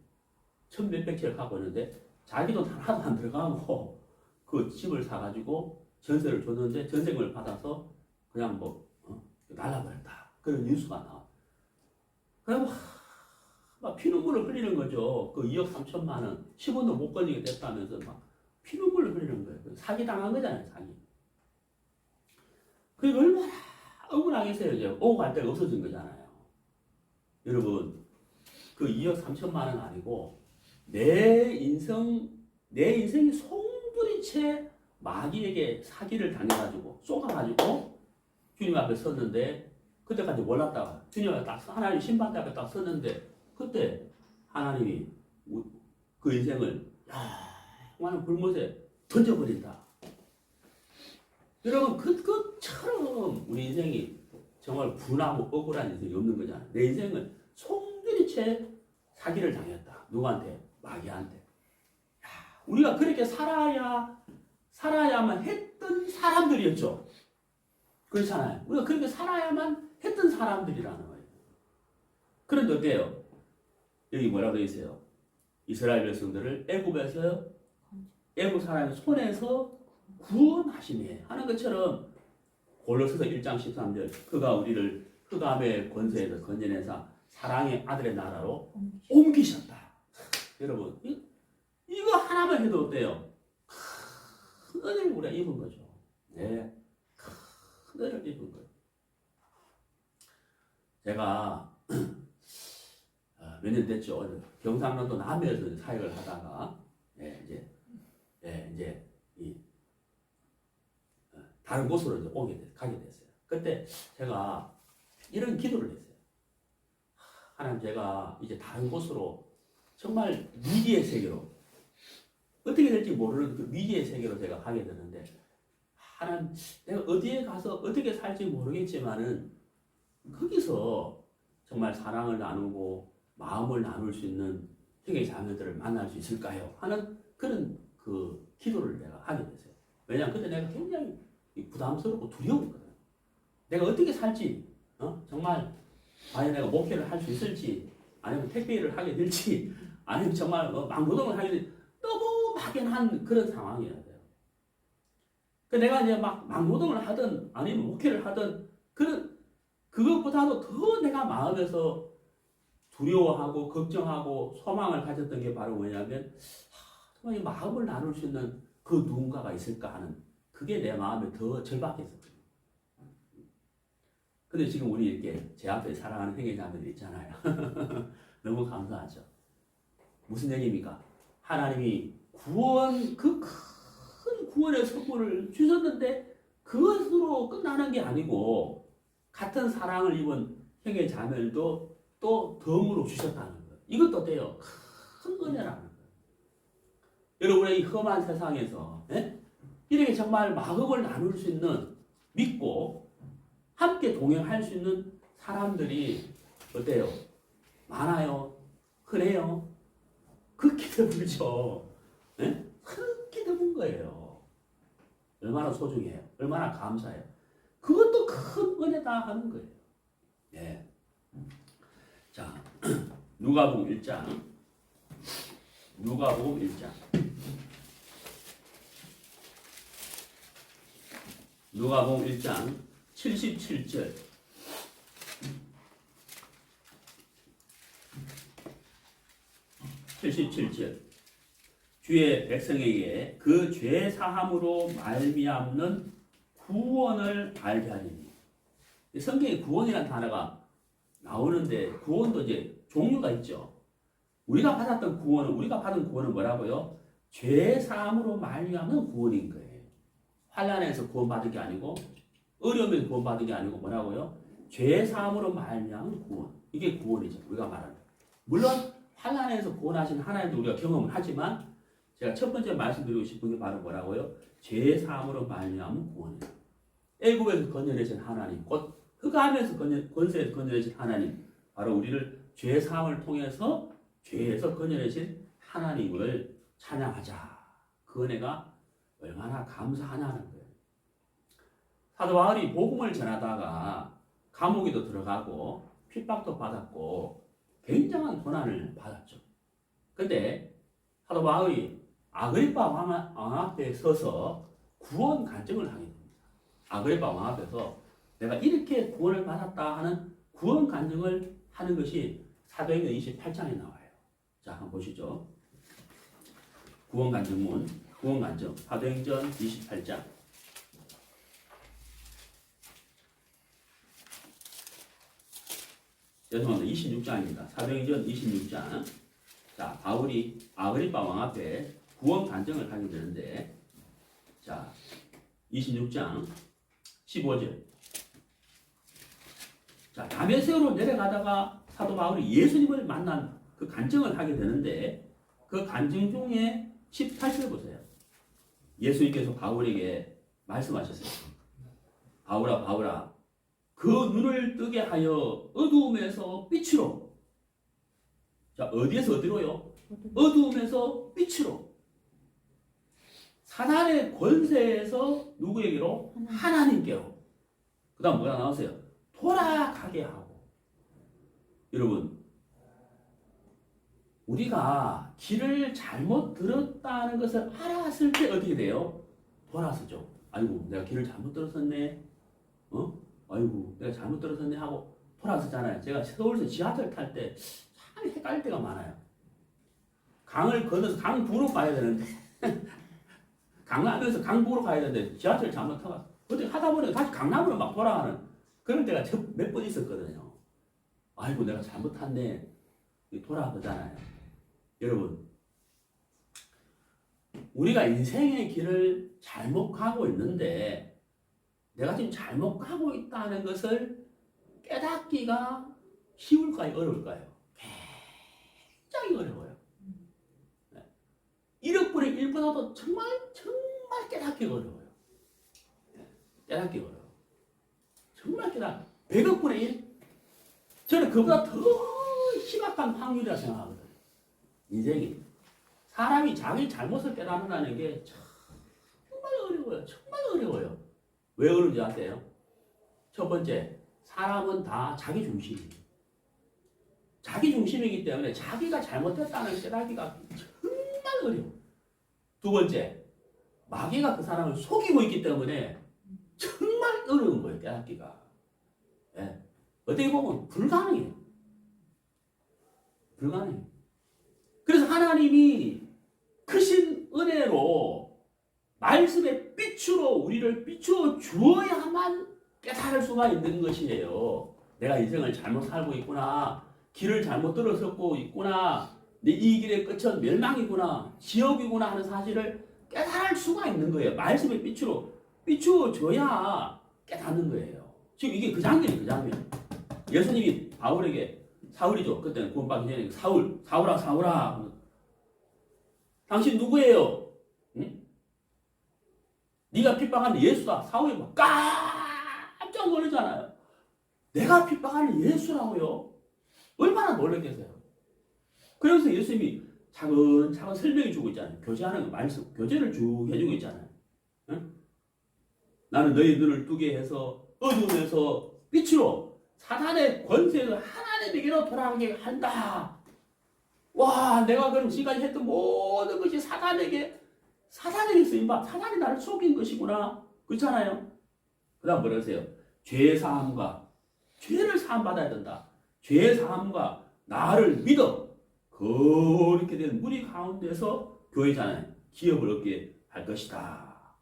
천 몇백 채를 갖고 있는데 자기 돈 하나도 안 들어가고 그 집을 사가지고 전세를 줬는데 전세금을 받아서 그냥 날라버렸다. 그런 뉴스가 나와. 그래서 막 피눈물을 흘리는 거죠. 그 2억 3천만 원, 10원도 못 걸리게 됐다면서 막 피눈물을 흘리는 거예요. 사기 당한 거잖아요, 사기. 그게 얼마나 억울하겠어요. 이제 오고 갈 데가 없어진 거잖아요. 여러분, 그 2억 3천만 원 아니고 내 인생이 송두리째 마귀에게 사기를 당해가지고 쏘가가지고 주님 앞에 섰는데 그때까지 몰랐다가 주님 앞에 딱 하나님 신발 앞에 딱 섰는데 그때 하나님이 그 인생을 정말 불못에 던져버린다. 여러분 그처럼 우리 인생이 정말 분하고 억울한 인생이 없는 거잖아요. 내 인생은 송두리째 사기를 당했다. 누구한테? 마귀한테. 우리가 그렇게 살아야만 했던 사람들이었죠. 그렇잖아요. 우리가 그렇게 살아야만 했던 사람들이라는 거예요. 그런데 어때요? 여기 뭐라고 되어 있어요? 이스라엘 백성들을 애굽 사람의 손에서 구원하시네 하는 것처럼 골로새서 1장 13절 그가 우리를 흑암의 권세에서 건져내사 사랑의 아들의 나라로 옮기셨다. 여러분 이거 하나만 해도 어때요? 큰 은혜를 우리가 입은 거죠. 네, 큰 은혜를 입은 거예요. 제가 몇 년 됐죠. 경상남도 남해에서 사역을 하다가 이제 다른 곳으로 이제 가게 됐어요. 그때 제가 이런 기도를 했어요. 하나님, 제가 이제 다른 곳으로 정말 위기의 세계로 어떻게 될지 모르는 그 위기의 세계로 제가 가게 되는데 하나님, 내가 어디에 가서 어떻게 살지 모르겠지만은 거기서 정말 사랑을 나누고 마음을 나눌 수 있는 형제 자매들을 만날 수 있을까요? 하는 그런 그 기도를 내가 하게 됐어요. 왜냐하면 그때 내가 굉장히 부담스럽고 두려웠거든. 내가 어떻게 살지, 정말 과연 내가 목회를 할 수 있을지, 아니면 택배 일을 하게 될지, 아니면 정말 막노동을 하게 될지 너무 막연한 그런 상황이었어요. 내가 이제 막노동을 하든 아니면 목회를 하든 그것보다도 더 내가 마음에서 두려워하고 걱정하고 소망을 가졌던 게 바로 뭐냐면 정말 이 마음을 나눌 수 있는 그 누군가가 있을까 하는 그게 내 마음에 더 절박했었거든요. 근데 지금 우리 이렇게 제 앞에 사랑하는 형제자매들 있잖아요. 너무 감사하죠. 무슨 얘기입니까? 하나님이 그 큰 구원의 선물을 주셨는데 그것으로 끝나는 게 아니고 같은 사랑을 입은 형제자매들도 또 덤으로 주셨다는 거예요. 이것도 돼요. 큰 은혜라는 거예요. 여러분의 이 험한 세상에서 이렇게 정말 마음을 나눌 수 있는 믿고 함께 동행할 수 있는 사람들이 어때요? 많아요? 흔해요? 극히 드물죠. 극히 드문 거예요. 얼마나 소중해요? 얼마나 감사해요? 그것도 큰 은혜다 하는 거예요. 네. 자, 누가복음 1장. 누가복음 1장. 누가복음 1장 77절. 77절. 주의 백성에게 그 죄 사함으로 말미암는 구원을 알게 하리니. 성경에 구원이라는 단어가 나오는데 구원도 이제 종류가 있죠. 우리가 받은 구원은 뭐라고요? 죄 사함으로 말미암는 구원인 거예요. 환난에서 구원받은 게 아니고 어려움에서 구원받은 게 아니고 뭐라고요? 죄 사함으로 말미암는 구원. 이게 구원이죠. 우리가 말하는. 물론 환난에서 구원하신 하나님도 우리가 경험을 하지만 제가 첫 번째 말씀드리고 싶은 게 바로 뭐라고요? 죄 사함으로 말미암은 구원이에요. 애굽에서 건져내신 하나님, 곧 흑암에서 권세에서 건져내신 하나님, 바로 우리를 죄 사함을 통해서 죄에서 건져내신 하나님을 찬양하자. 그 은혜가 얼마나 감사하냐는 거예요. 사도 바울이 복음을 전하다가 감옥에도 들어가고 핍박도 받았고 굉장한 고난을 받았죠. 근데 사도 바울이 아그리파 왕 앞에 서서 구원 간증을 하게 됩니다. 아그리파 왕 앞에서 내가 이렇게 구원을 받았다 하는 구원 간증을 하는 것이 사도행전 28장에 나와요. 자, 한번 보시죠. 구원 간증문, 구원 간증, 사도행전 28장. 죄송합니다. 26장입니다. 사도행전 26장. 자, 바울이 아그리파 왕 앞에 구원 간증을 하게 되는데, 자, 26장 15절. 자, 다메섹으로 내려가다가 사도 바울이 예수님을 만난 그 간증을 하게 되는데, 그 간증 중에 18절 보세요. 예수님께서 바울에게 말씀하셨어요. 바울아, 바울아, 그 눈을 뜨게 하여 어두움에서 빛으로. 자, 어디에서 어디로요? 어두움에서 빛으로. 사단의 권세에서 누구에게로? 하나님께로. 그 다음 뭐가 나오세요? 돌아가게 하고. 여러분, 우리가 길을 잘못 들었다는 것을 알았을 때 어떻게 돼요? 돌아서죠. 아이고, 내가 길을 잘못 들었었네. 아이고, 내가 잘못 들었었네 하고 돌아서잖아요. 제가 서울에서 지하철 탈 때 참 헷갈릴 때가 많아요. 강을 건너서 강부로 가야 되는데 강남에서 강북으로 가야 되는데 지하철 잘못 타고 어떻게 하다 보니까 다시 강남으로 막 돌아가는 그런 때가 몇 번 있었거든요. 아이고, 내가 잘못 탔네. 돌아가잖아요. 여러분, 우리가 인생의 길을 잘못 가고 있는데 내가 지금 잘못 가고 있다는 것을 깨닫기가 쉬울까요? 어려울까요? 굉장히 어려워요. 1억분의 1보다도 정말 깨닫기 어려워요. 깨닫기 어려워요. 정말 100억분의 1? 저는 그보다 더 심각한 확률이라 생각하거든요. 인생이. 사람이 자기 잘못을 깨닫는다는 게 정말 어려워요. 정말 어려워요. 왜 그런지 아세요? 첫 번째, 사람은 다 자기 중심이에요. 자기 중심이기 때문에 자기가 잘못했다는 깨닫기가 정말 어려워. 두 번째, 마귀가 그 사람을 속이고 있기 때문에 정말 어려운 거예요, 깨닫기가. 네. 어떻게 보면 불가능해요. 불가능해요. 그래서 하나님이 크신 은혜로 말씀의 빛으로 우리를 비추어 주어야만 깨달을 수가 있는 것이에요. 내가 인생을 잘못 살고 있구나. 길을 잘못 들어섰고 있구나. 이 길의 끝은 멸망이구나. 지옥이구나 하는 사실을 깨달을 수가 있는 거예요. 말씀의 빛으로 비추어 줘야 깨닫는 거예요. 지금 이게 그 장면이에요. 그 장면. 예수님이 바울에게, 사울이죠. 그때는 구원받기 전에 사울아. 당신 누구예요? 응? 네가 핍박하는 예수다. 사울이 막 깜짝 놀라잖아요. 내가 핍박하는 예수라고요? 얼마나 놀랐겠어요. 그래서 예수님이 차근차근 설명해 주고 있잖아요. 교제하는 거, 말씀, 교제를 쭉 해주고 있잖아요. 응? 나는 너희 눈을 뜨게 해서 어둠에서 빛으로 사탄의 권세에서 하나님에게로 돌아가게 한다. 와, 내가 그럼 지금까지 했던 모든 것이 사단에게 쓰임받, 사단이 나를 속인 것이구나. 그렇잖아요. 그 다음 뭐라 그러세요? 죄사함과, 죄를 사함받아야 된다. 죄사함과 나를 믿어. 그렇게 된 무리 가운데서 교회잖아요. 기업을 얻게 할 것이다.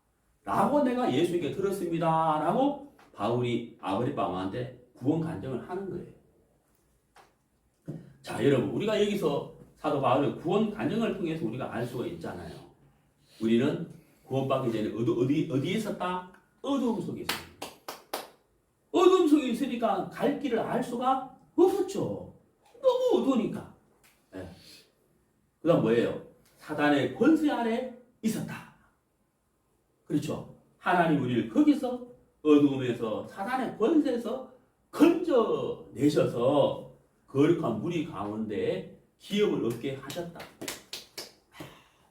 라고 내가 예수에게 들었습니다. 라고 바울이 아그리파 왕한테 구원 간증을 하는 거예요. 자, 여러분, 우리가 여기서 사도 바울의 구원 간증을 통해서 우리가 알 수가 있잖아요. 우리는 구원받기 전에 어디에 있었다? 어두움 속에 있습니다. 어두움 속에 있으니까 갈 길을 알 수가 없었죠. 너무 어두우니까. 네. 그 다음 뭐예요? 사단의 권세 아래 있었다. 그렇죠. 하나님 우리를 거기서 어두움에서 사단의 권세에서 건져내셔서 거룩한 무리 가운데 기업을 얻게 하셨다.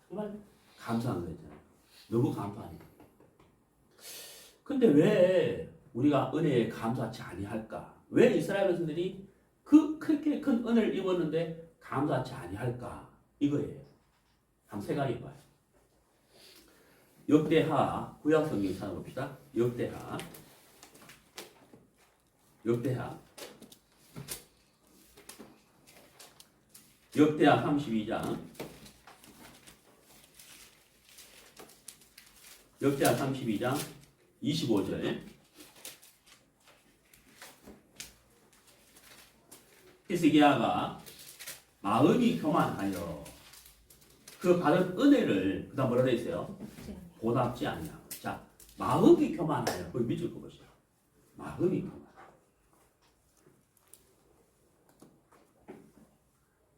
정말 감사한 거잖아요. 너무 감사하니까. 근데 왜 우리가 은혜에 감사치 아니할까? 왜 이스라엘 백성들이 그렇게 큰 은혜를 입었는데 감사치 아니할까? 이거예요. 한번 생각해 봐요. 역대하 구약 성경 찾아봅시다. 역대하 32장 역대하 32장 25절 히스기야가 마음이 교만하여 그 받은 은혜를 그다음 뭐라 되어 있어요? 보답지 않냐. 자, 마음이 교만하여 거기 밑줄 그것이야. 마음이 교만.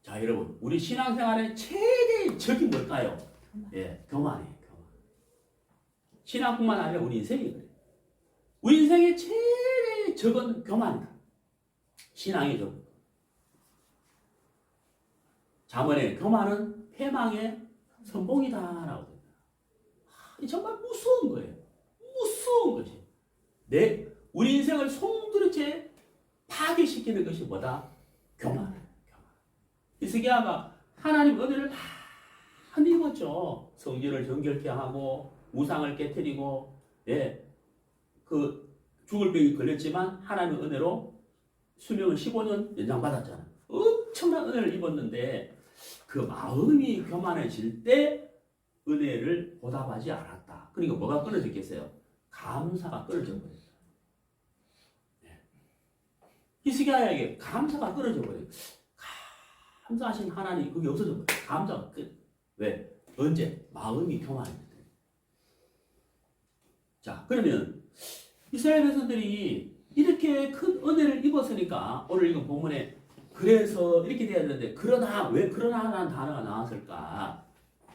자, 여러분, 우리 신앙생활의 최대의 적이 뭘까요? 예, 교만이에요. 교만. 신앙뿐만 아니라 우리 인생이 그래요. 우리 인생의 최대의 적은 교만이다. 신앙의 적. 잠언에 교만은 패망의 선봉이다라고 됩니다. 정말 무서운 거예요. 무서운 것이. 우리 인생을 송두리째 파괴시키는 것이 뭐다? 교만이에요. 히스기야가 하나님 은혜를 많이 입었죠. 성전을 정결케 하고 우상을 깨뜨리고, 예, 그 죽을 병이 걸렸지만 하나님의 은혜로 수명을 15년 연장받았잖아요. 엄청난 은혜를 입었는데 그 마음이 교만해질 때 은혜를 보답하지 않았다. 그러니까 뭐가 끊어졌겠어요? 감사가 끊어져 버렸어요. 예. 히스기야에게 감사가 끊어져 버려요. 감사하신 하나님 그게 없어져 버려요. 감사가 끝. 왜? 언제? 마음이 교만해질 때. 자, 그러면 이스라엘 백성들이 이렇게 큰 은혜를 입었으니까 오늘 이거 본문에 그래서 이렇게 돼야 되는데 그러나 왜 그러나라는 단어가 나왔을까?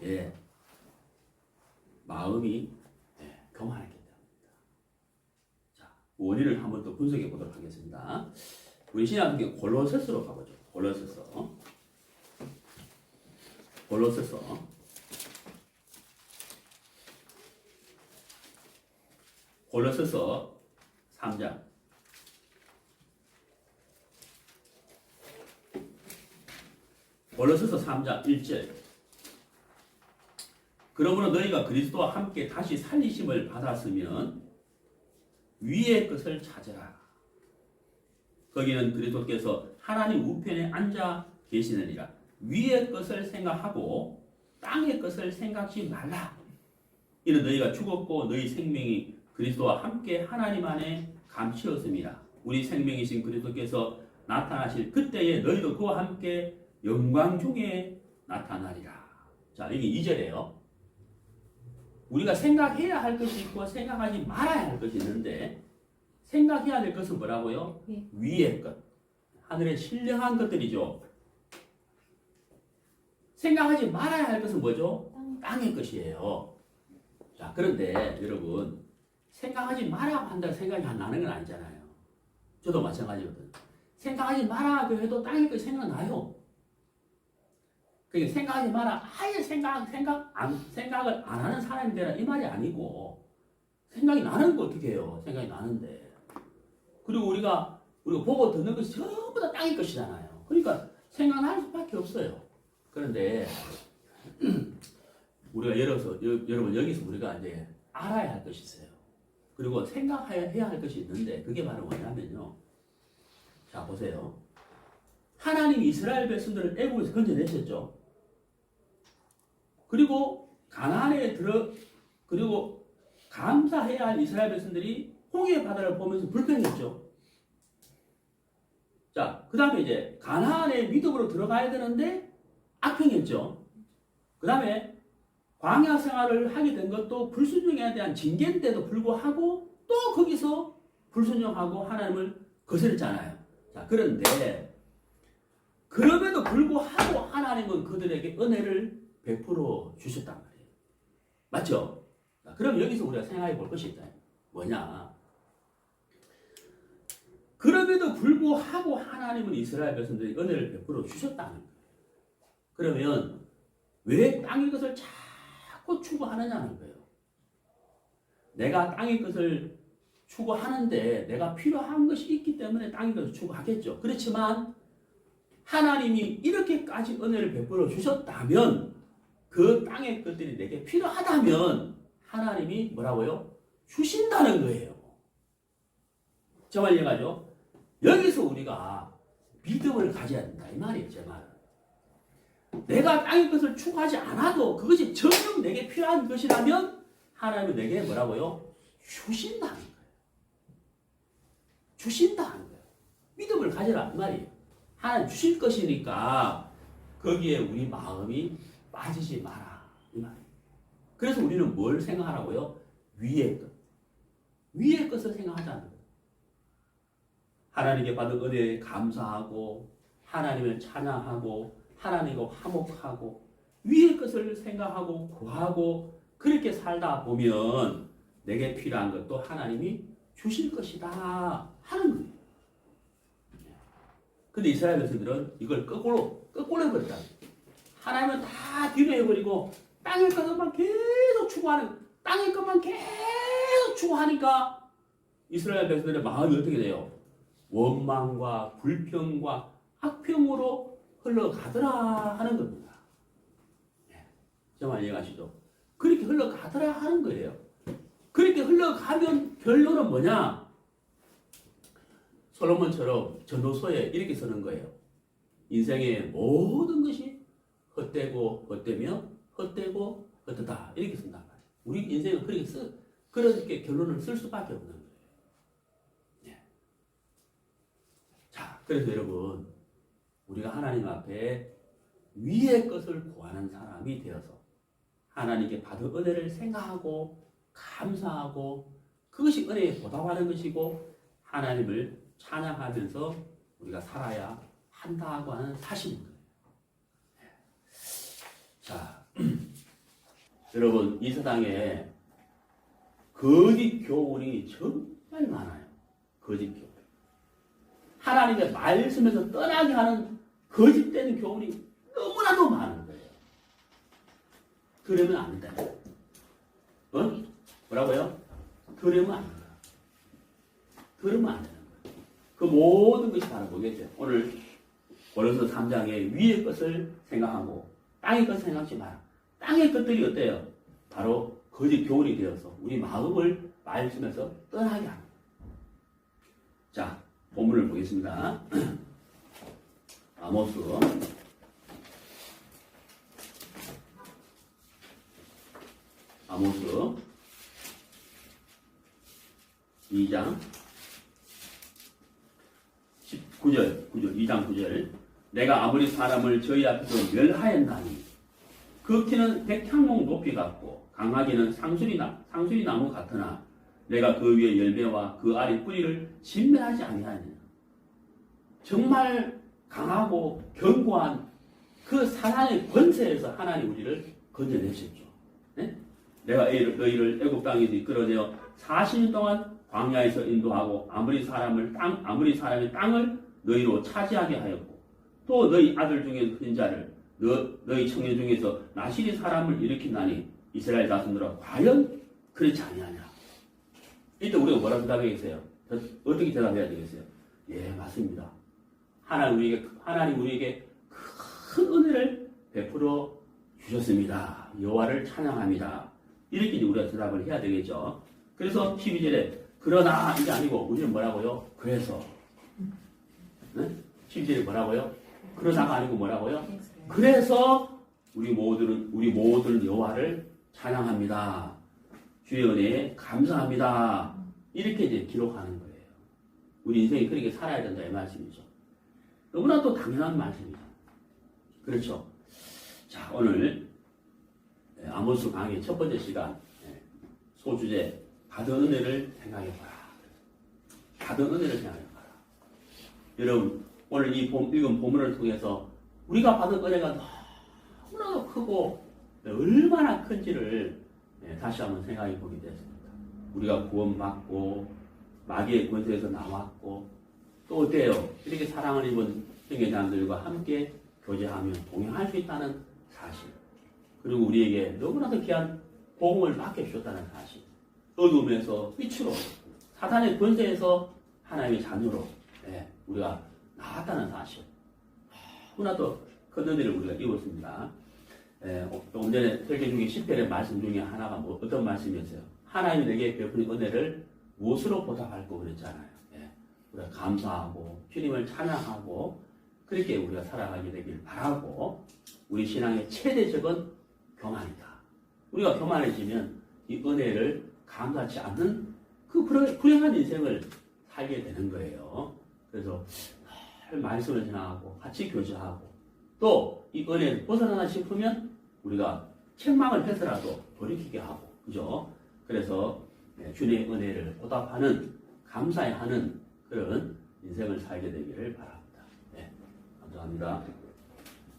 예, 마음이 교만했기 때문입니다. 자, 원인을 한번 더 분석해 보도록 하겠습니다. 우리 신약성경 골로새서로 가보죠. 골로새서 3장 골로새서 3장 1절 그러므로 너희가 그리스도와 함께 다시 살리심을 받았으면 위의 것을 찾으라. 거기는 그리스도께서 하나님 우편에 앉아 계시느니라. 위의 것을 생각하고 땅의 것을 생각지 말라. 이는 너희가 죽었고 너희 생명이 그리스도와 함께 하나님 안에 감추었습니다. 우리 생명이신 그리스도께서 나타나실 그때에 너희도 그와 함께 영광 중에 나타나리라. 자, 이게 2절이에요. 우리가 생각해야 할 것이 있고 생각하지 말아야 할 것이 있는데 생각해야 될 것은 뭐라고요? 네. 위의 것. 하늘에 신령한 것들이죠. 생각하지 말아야 할 것은 뭐죠? 땅의 것이에요. 자, 그런데 여러분 생각하지 말라고 한다고 생각이 안 나는 건 아니잖아요. 저도 마찬가지거든요. 생각하지 말라고 해도 땅의 것이 생각나요. 그러니까 생각하지 마라. 아예 생각을 안 하는 사람이 되라 이 말이 아니고 생각이 나는 거 어떻게 해요? 생각이 나는데. 그리고 우리가 보고 듣는 것이 전부 다 땅의 것이잖아요. 그러니까 생각날 수밖에 없어요. 그런데 우리가 여러분 여기서 우리가 이제 알아야 할 것이 있어요. 그리고 생각해야 할 것이 있는데 그게 바로 뭐냐면요. 자, 보세요. 하나님이 이스라엘 백성들을 애국에서 건져내셨죠. 그리고 가나안에 그리고 감사해야 할 이스라엘 백성들이 홍해 바다를 보면서 불평했죠. 자, 그 다음에 이제 가나안의 믿음으로 들어가야 되는데 악평했죠. 그 다음에 광야 생활을 하게 된 것도 불순종에 대한 징계인데도 불구하고 또 거기서 불순종하고 하나님을 거스렸잖아요. 자, 그런데 그럼에도 불구하고 하나님은 그들에게 은혜를 베풀어 주셨단 말이에요. 맞죠? 자, 그럼 여기서 우리가 생각해 볼 것이 있다. 뭐냐? 그럼에도 불구하고 하나님은 이스라엘 백성들에게 은혜를 베풀어 주셨다는 거예요. 그러면 왜 땅의 것을 자꾸 추구하느냐는 거예요. 내가 땅의 것을 추구하는데 내가 필요한 것이 있기 때문에 땅의 것을 추구하겠죠. 그렇지만 하나님이 이렇게까지 은혜를 베풀어 주셨다면 그 땅의 것들이 내게 필요하다면 하나님이 뭐라고요? 주신다는 거예요. 저 말 이해가죠? 여기서 우리가 믿음을 가져야 된다 이 말이에요. 제 말은. 내가 땅의 것을 추구하지 않아도 그것이 정녕 내게 필요한 것이라면 하나님은 내게 뭐라고요? 주신다는 거예요. 주신다는 거예요. 믿음을 가져라 이 말이에요. 하나님 주실 것이니까 거기에 우리 마음이 빠지지 마라 이 말이에요. 그래서 우리는 뭘 생각하라고요? 위의 것. 위의 것을 생각하자는 거예요. 하나님께 받은 은혜에 감사하고 하나님을 찬양하고 하나님과 화목하고 위의 것을 생각하고 구하고 그렇게 살다 보면 내게 필요한 것도 하나님이 주실 것이다 하는 거예요. 근데 이스라엘 백성들은 이걸 거꾸로 해버렸다. 하나님은 다 뒤로 해버리고 땅의 것만 계속 추구하는, 땅의 것만 계속 추구하니까 이스라엘 백성들의 마음이 어떻게 돼요? 원망과 불평과 악평으로 흘러가더라 하는 겁니다. 정말 이해가시죠? 그렇게 흘러가더라 하는 거예요. 그렇게 흘러가면 결론은 뭐냐? 솔로몬처럼 전도서에 이렇게 쓰는 거예요. 인생의 모든 것이 헛되고 헛되며 헛되고 헛되다 이렇게 쓴단 말이에요. 우리 인생은 그렇게 결론을 쓸 수밖에 없는 거예요. 자, 그래서 여러분 우리가 하나님 앞에 위의 것을 구하는 사람이 되어서 하나님께 받은 은혜를 생각하고 감사하고 그것이 은혜에 보답하는 것이고 하나님을 찬양하면서 우리가 살아야 한다고 하는 사실인 거예요. 자, 여러분 이 세상에 거짓 교훈이 정말 많아요. 거짓 교훈. 하나님의 말씀에서 떠나게 하는 거짓된 교훈이 너무나도 많은 거예요. 그러면 안 돼요. 뭐라고요? 그러면 안 돼요. 그러면 안 되는 거예요. 그 모든 것이 바로 뭐겠죠? 오늘 고린도서 3장에 위의 것을 생각하고 땅의 것을 생각하지 마라. 땅의 것들이 어때요? 바로 거짓 교훈이 되어서 우리 마음을 말씀에서 떠나게 합니다. 자, 본문을 보겠습니다. 아모스 2장 2장 9절 내가 아무리 사람을 저희 앞에서 멸하였나니 그 키는 백향목 높이 같고 강하기는 상수리 나무 같으나 내가 그 위에 열매와 그 아래 뿌리를 진멸하지 아니하느냐. 정말 강하고 견고한 그 사단의 권세에서 하나님 우리를 건져내셨죠. 네? 내가 너희를 애굽 땅에서 이끌어내어 40년 동안 광야에서 인도하고 아무리 사람의 땅을 너희로 차지하게 하였고 또 너희 아들 중에 큰 자를 너희 청년 중에서 나시리 사람을 일으킨다니 이스라엘 자손들아 과연 그렇지 아니하냐. 이때 우리가 뭐라 대답하겠어요? 어떻게 대답해야 되겠어요? 예, 맞습니다. 하나님 우리에게 큰 은혜를 베풀어 주셨습니다. 여호와를 찬양합니다. 이렇게 이제 우리가 대답을 해야 되겠죠. 그래서 12절에 그러나 이게 아니고 우리는 뭐라고요? 그래서 네? 12절에 뭐라고요? 그러다가 아니고 뭐라고요? 그래서 우리 모두는 여호와를 찬양합니다. 주의 은혜에 감사합니다. 이렇게 이제 기록하는 거예요. 우리 인생이 그렇게 살아야 된다 이 말씀이죠. 너무나도 당연한 말씀이죠. 그렇죠. 자, 오늘 아모스 강의 첫 번째 시간 소주제 받은 은혜를 생각해봐라. 받은 은혜를 생각해봐라. 여러분 오늘 이 읽은 본문을 통해서 우리가 받은 은혜가 너무나도 크고 얼마나 큰지를 다시 한번 생각해 보게 되었습니다. 우리가 구원받고 마귀의 권세에서 나왔고 또 어때요? 이렇게 사랑을 입은 형제자매들과 함께 교제하며 동행할 수 있다는 사실. 그리고 우리에게 너무나도 귀한 복음을 맡겨주셨다는 사실. 어둠에서 빛으로, 사탄의 권세에서 하나님의 자녀로 우리가 나왔다는 사실. 너무나도 큰 은혜를 우리가 입었습니다. 조금 전에 설교 중에 10편의 말씀 중에 하나가 어떤 말씀이었어요? 하나님이 내게 베푸는 은혜를 무엇으로 보답할까 그랬잖아요. 우리가 감사하고 주님을 찬양하고 그렇게 우리가 살아가게 되길 바라고, 우리 신앙의 최대적은 교만이다. 우리가 교만해지면 이 은혜를 감사치 않는 그 불행한 인생을 살게 되는 거예요. 그래서 말씀을 전하고 같이 교제하고 또 이 은혜를 벗어나나 싶으면 우리가 책망을 해서라도 돌이키게 하고, 그죠? 그래서 주님의 은혜를 보답하는, 감사해하는 그런 인생을 살게 되기를 바랍니다. 감사합니다.